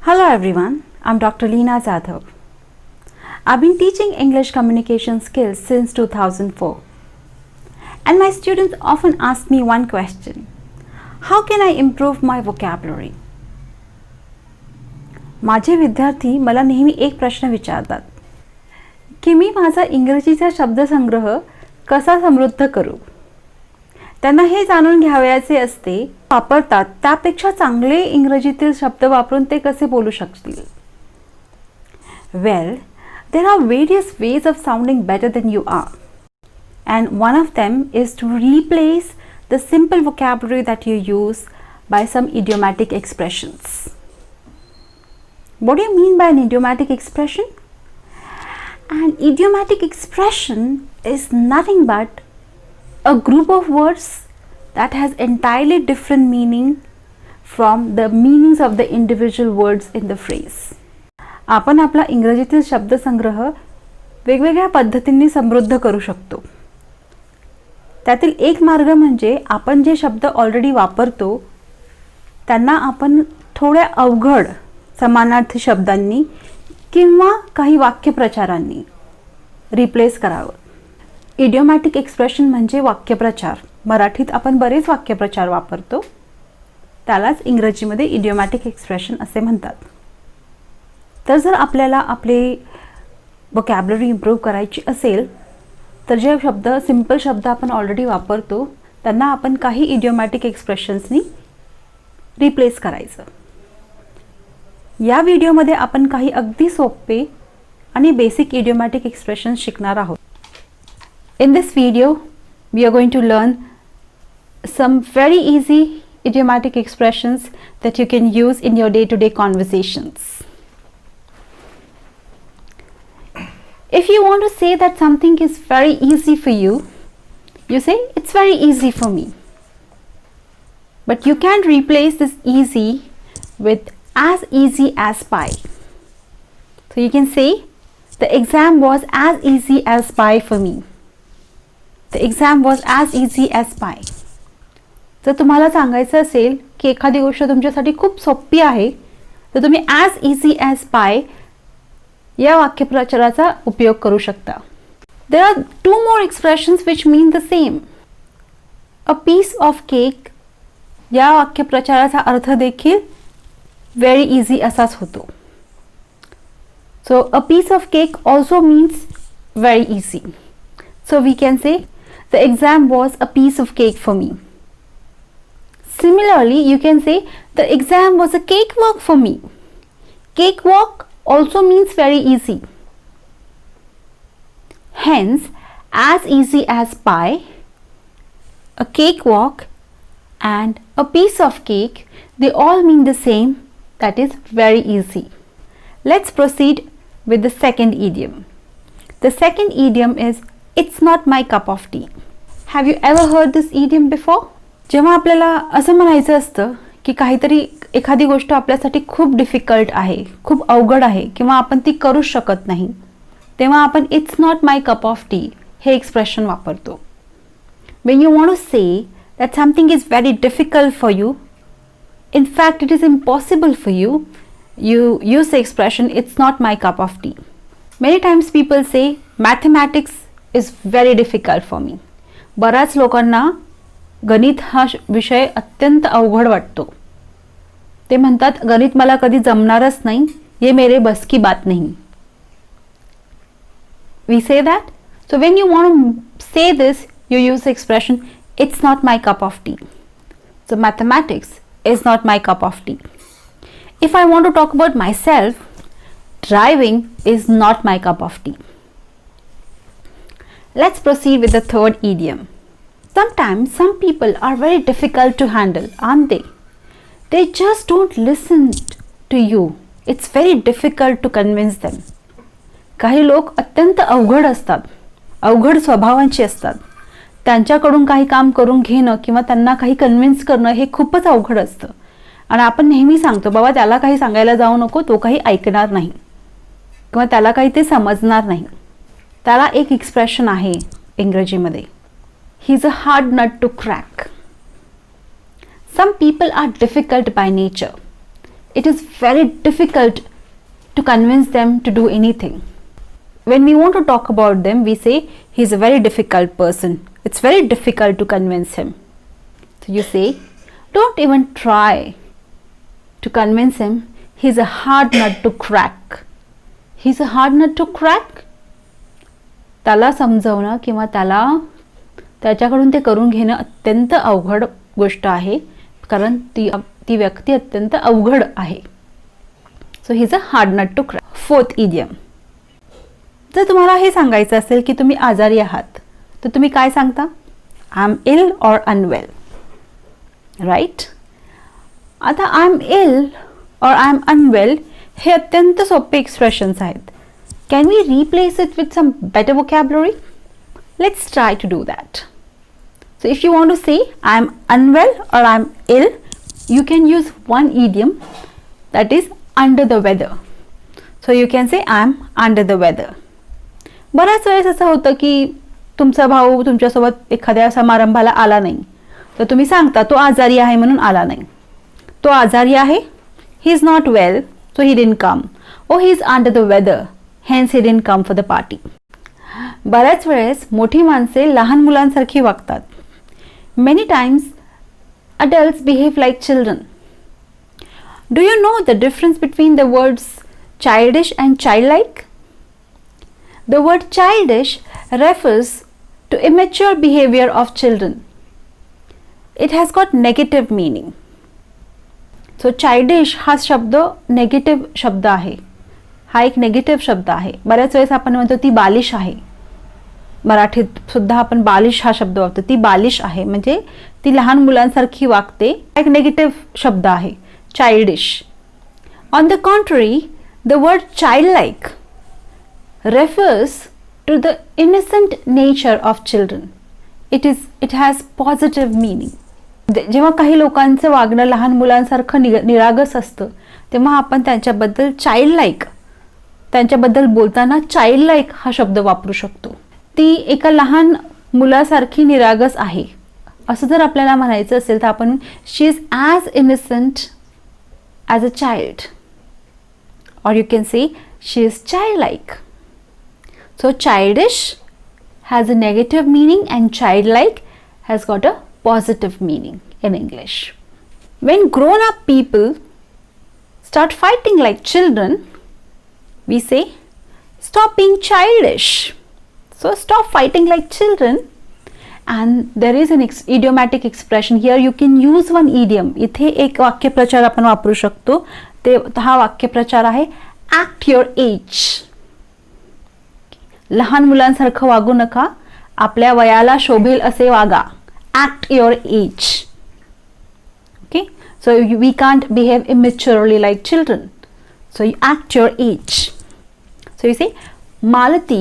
Hello everyone, I'm Dr. Leena Jadhav. I've been teaching English communication skills since 2004. And my students often ask me one question: how can I improve my vocabulary? माझे विद्यार्थी मला नेहमी एक प्रश्न विचारतात की मी माझा इंग्रजीचा शब्दसंग्रह कसा समृद्ध करू. त्यांना हे जाणून घ्यावयाचे असते वापरतात त्यापेक्षा चांगले इंग्रजीतील शब्द वापरून ते कसे बोलू शकतील. Well, there are various ways of sounding better than you are. And one of them is to replace the simple vocabulary that you use by some idiomatic expressions. What do you mean by an idiomatic expression? An idiomatic expression is nothing but a group of words that has entirely different meaning from the meanings of the individual words in the phrase. आपण आपला इंग्रजीतील शब्दसंग्रह वेगवेगळ्या पद्धतींनी समृद्ध करू शकतो. त्यातील एक मार्ग म्हणजे आपण जे शब्द ऑलरेडी वापरतो त्यांना आपण थोड्या अवघड समानार्थी शब्दांनी किंवा काही वाक्यप्रचारांनी रिप्लेस करावं. इडियोमॅटिक एक्सप्रेशन म्हणजे वाक्यप्रचार. मराठीत आपण बरेच वाक्यप्रचार वापरतो, त्यालाच इंग्रजीमध्ये इडियोमॅटिक एक्सप्रेशन असे म्हणतात. तर जर आपल्याला आपले वोकॅब्युलरी इम्प्रूव्ह करायची असेल तर जे शब्द सिंपल शब्द आपण ऑलरेडी वापरतो त्यांना आपण काही इडियोमॅटिक एक्सप्रेशन्सनी रिप्लेस करायचं. या व्हिडिओमध्ये आपण काही अगदी सोपे आणि बेसिक इडियोमॅटिक एक्सप्रेशन्स शिकणार आहोत. In this video, we are going to learn some very easy idiomatic expressions that you can use in your day-to-day conversations. If you want to say that something is very easy for you, you say it's very easy for me. But you can replace this easy with as easy as pie. So you can say the exam was as easy as pie for me. The exam was as easy as pie. जर तुम्हाला सांगायचं असेल की एखादी गोष्ट तुमच्यासाठी खूप सोपी आहे तर तुम्ही as easy as pie या वाक्यप्रचाराचा उपयोग करू शकता. There are two more expressions which mean the same. A piece of cake या वाक्यप्रचाराचा अर्थ देखील very easy असाच होतो. So a piece of cake also means very easy. So we can say the exam was a piece of cake for me. Similarly, you can say the exam was a cakewalk for me. Cakewalk also means very easy. Hence, as easy as pie, a cakewalk and a piece of cake, they all mean the same, that is very easy. Let's proceed with the second idiom. The second idiom is it's not my cup of tea. Have you ever heard this idiom before? जेव्हा आपल्याला असं म्हणायचं असतं की काहीतरी एखादी गोष्ट आपल्यासाठी खूप डिफिकल्ट आहे, खूप अवघड आहे किंवा आपण ती करू शकत नाही, तेव्हा आपण it's not my cup of tea हे एक्सप्रेशन वापरतो. When you want to say that something is very difficult for you, in fact it is impossible for you, you use the expression it's not my cup of tea. Many times people say mathematics is very difficult for me. बऱ्याच लोकांना गणित हा विषय अत्यंत अवघड वाटतो. ते म्हणतात गणित मला कधी जमणारच नाही, ये मेरे बस की बात नहीं. We say that. So when you want to say this, you use the expression it's not my cup of tea. So mathematics is not my cup of tea. If I want to talk about myself, driving is not my cup of tea. Let's proceed with the third idiom. Sometimes some people are very difficult to handle, aren't they? They just don't listen to you. It's very difficult to convince them. काही लोक अत्यंत अवघड असतात, अवघड स्वभावांची असतात. त्यांच्याकडून काही काम करून घेणं किंवा त्यांना काही कन्व्हिन्स करणं हे खूपच अवघड असतं. आणि आपण नेहमी सांगतो बाबा त्याला काही सांगायला जाऊ नको, तो काही ऐकणार नाही किंवा त्याला काही ते समजणार नाही. त्याला एक एक्सप्रेशन आहे इंग्रजीमध्ये, he is a hard nut to crack. Some people are difficult by nature. it is very difficult to convince them to do anything. When we want to talk about them, we say he is a very difficult person. It's very difficult to convince him. So you say, don't even try to convince him. He's a hard nut to crack. He's a hard nut to crack. त्याला समजवणं किंवा त्याच्याकडून ते करून घेणं अत्यंत अवघड गोष्ट आहे, कारण ती व्यक्ती अत्यंत अवघड आहे. So he is a hard nut to crack. Fourth idiom. जर तुम्हाला हे सांगायचं असेल की तुम्ही आजारी आहात, तर तुम्ही काय सांगता? I am ill or unwell, right? आता आय एम इल और आय एम अनवेल हे अत्यंत सोपे एक्सप्रेशन्स आहेत. Can we replace it with some better vocabulary? Let's try to do that. So if you want to say I am unwell or I am ill, you can use one idiom, that is under the weather. So you can say I am under the weather. बऱ्याच वेळेस असं होतं की तुमचा भाऊ तुमच्यासोबत एखाद्या समारंभाला आला नाही, तर तुम्ही सांगता तो आजारी आहे म्हणून आला नाही. तो आजारी आहे, he is not well, so he didn't come. Oh, he is under the weather, hence he didn't come for the party. बऱ्याच वेळेस मोठी माणसे लहान मुलांसारखी वागतात. Many times adults behave like children. Do you know the difference between the words childish and childlike? The word childish refers to immature behavior of children. It has got negative meaning. So childish हा शब्द negative शब्द आहे. हा एक negative शब्द आहे. बऱ्याच वेळेस आपण म्हणतो ती बालिश आहे. मराठीत सुद्धा आपण बालिश हा शब्द वापरतो. ती बालिश आहे म्हणजे ती लहान मुलांसारखी वागते. एक नेगेटिव्ह शब्द आहे childish. On the contrary, the word childlike refers to the innocent nature of children. It has positive meaning. जेव्हा काही लोकांचं वागणं लहान मुलांसारखं निरागस असतं, तेव्हा आपण त्यांच्याबद्दल चाइल्डलाइक, त्यांच्याबद्दल बोलताना चाइल्डलाइक हा शब्द वापरू शकतो. ती एका लहान मुलासारखी निरागस आहे असं जर आपल्याला म्हणायचं असेल तर आपण she is as innocent as a child, और you can say she is childlike. So childish has a negative meaning and childlike has got a positive meaning in English. When grown up people start fighting like children, we say stop being childish. So stop fighting like children. And there is an idiomatic expression here. You can use one idiom. इथे एक वाक्यप्रचार आपण वापरू शकतो. ते हा वाक्यप्रचार आहे act your age. लहान मुलांसारखं वागू नका, आपल्या वयाला शोभेल असे वागा. Act your age. Okay, so we can't behave immaturely like children. So you act your age. So you say Malati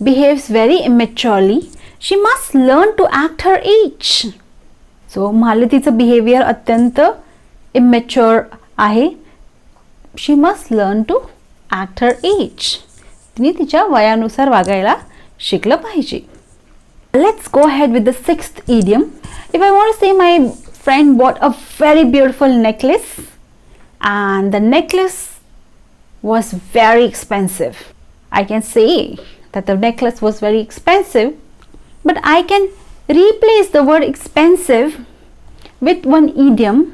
behaves very immaturely. She must learn to act her age. So मालतीचं behaviour अत्यंत immature आहे. She must learn to act her age. तिने तिच्या वयानुसार वागायला शिकलं पाहिजे. Let's go ahead with the sixth idiom. If I want to say my friend bought a very beautiful necklace and the necklace was very expensive. I can say that the necklace was very expensive, but I can replace the word expensive with one idiom,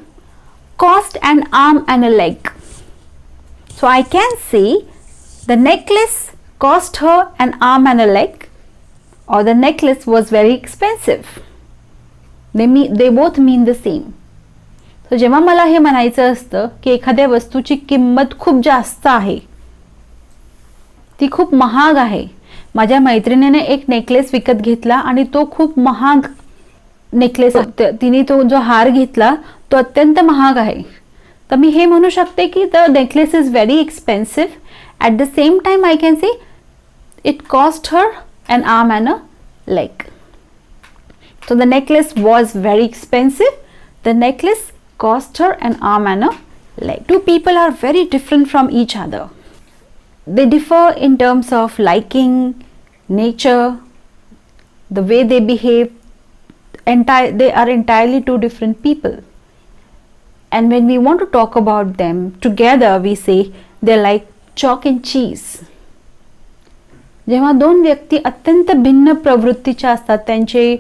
cost an arm and a leg. So I can say the necklace cost her an arm and a leg, or the necklace was very expensive. They both mean the same. So जेव्हा मला हे म्हणायचं असतं की एखाद्या वस्तूची किंमत खूप जास्त आहे, ती खूप महाग आहे. माझ्या मैत्रिणीने एक नेकलेस विकत घेतला आणि तो खूप महाग नेकलेस, तिने तो जो हार घेतला तो अत्यंत महाग आहे, तर मी हे म्हणू शकते की the necklace is very expensive. At the same time I can say it cost her an arm and a leg. So the necklace was very expensive. The necklace cost her an arm and a leg. Two people are very different from each other. They differ in terms of liking, nature, the way they behave. They are entirely two different people. And when we want to talk about them together, we say they're like chalk and cheese. जेव्हा दोन व्यक्ती अत्यंत भिन्न प्रवृत्तीच्या असतात, त्यांचे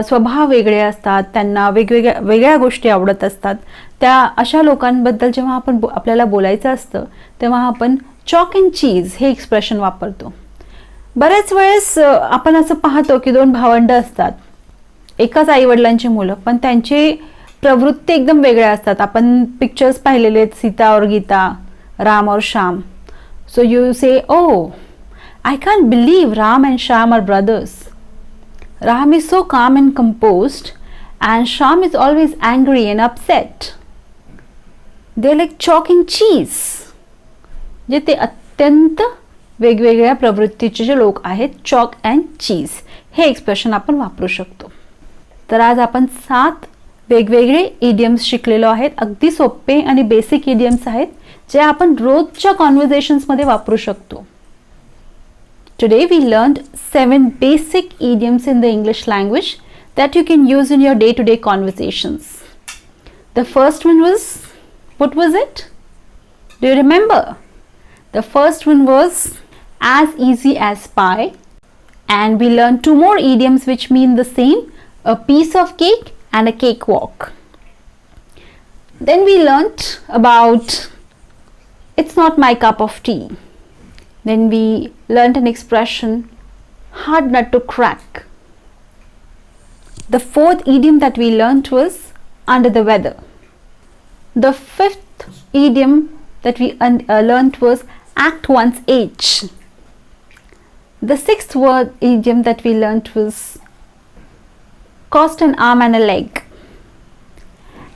स्वभाव वेगळे असतात, त्यांना वेगळ्या गोष्टी आवडत असतात, त्या अशा लोकांबद्दल जेव्हा आपल्याला बोलायचं असतं तेव्हा आपण चॉक अँड चीज हे एक्सप्रेशन वापरतो. बऱ्याच वेळेस आपण असं पाहतो की दोन भावंड असतात, एकाच आईवडिलांची मुलं, पण त्यांची प्रवृत्ती एकदम वेगळ्या असतात. आपण पिक्चर्स पाहिलेले आहेत, सीता और गीता, राम और श्याम. सो यू से, ओ I can't believe Ram and Shyam are brothers. Ram is so calm and composed and Shyam is always angry and upset. They're like chalk and cheese. जे ते अत्यंत वेगवेगळ्या प्रवृत्तीचे जे लोक आहेत, chalk and cheese हे expression आपण वापरू शकतो. तर आज आपण 7 वेगवेगळे इडियम्स शिकलेलो आहेत. अगदी सोपे आणि बेसिक इडियम्स आहेत जे आपण रोजच्या कॉन्व्हर्सेशन्समध्ये वापरू शकतो. Today we learned 7 basic idioms in the English language that you can use in your day-to-day conversations. The first one was, what was it? Do you remember? The first one was as easy as pie, and we learned 2 more idioms which mean the same, a piece of cake and a cakewalk. Then we learnt about it's not my cup of tea. Then we learnt an expression, hard nut to crack. The 4th idiom that we learnt was under the weather. The 5th idiom that we learnt was act one's age. The 6th idiom that we learnt was cost an arm and a leg.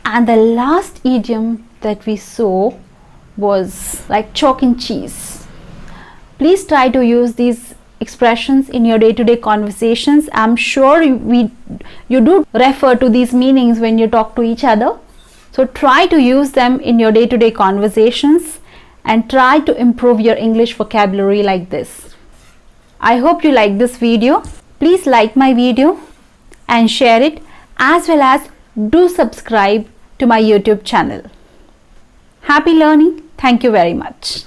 And the last idiom that we saw was like chalk and cheese. Please try to use these expressions in your day-to-day conversations. I'm sure you do refer to these meanings when you talk to each other. So try to use them in your day-to-day conversations and try to improve your English vocabulary like this. I hope you like this video. Please like my video and share it, as well as do subscribe to my YouTube channel. Happy learning. Thank you very much.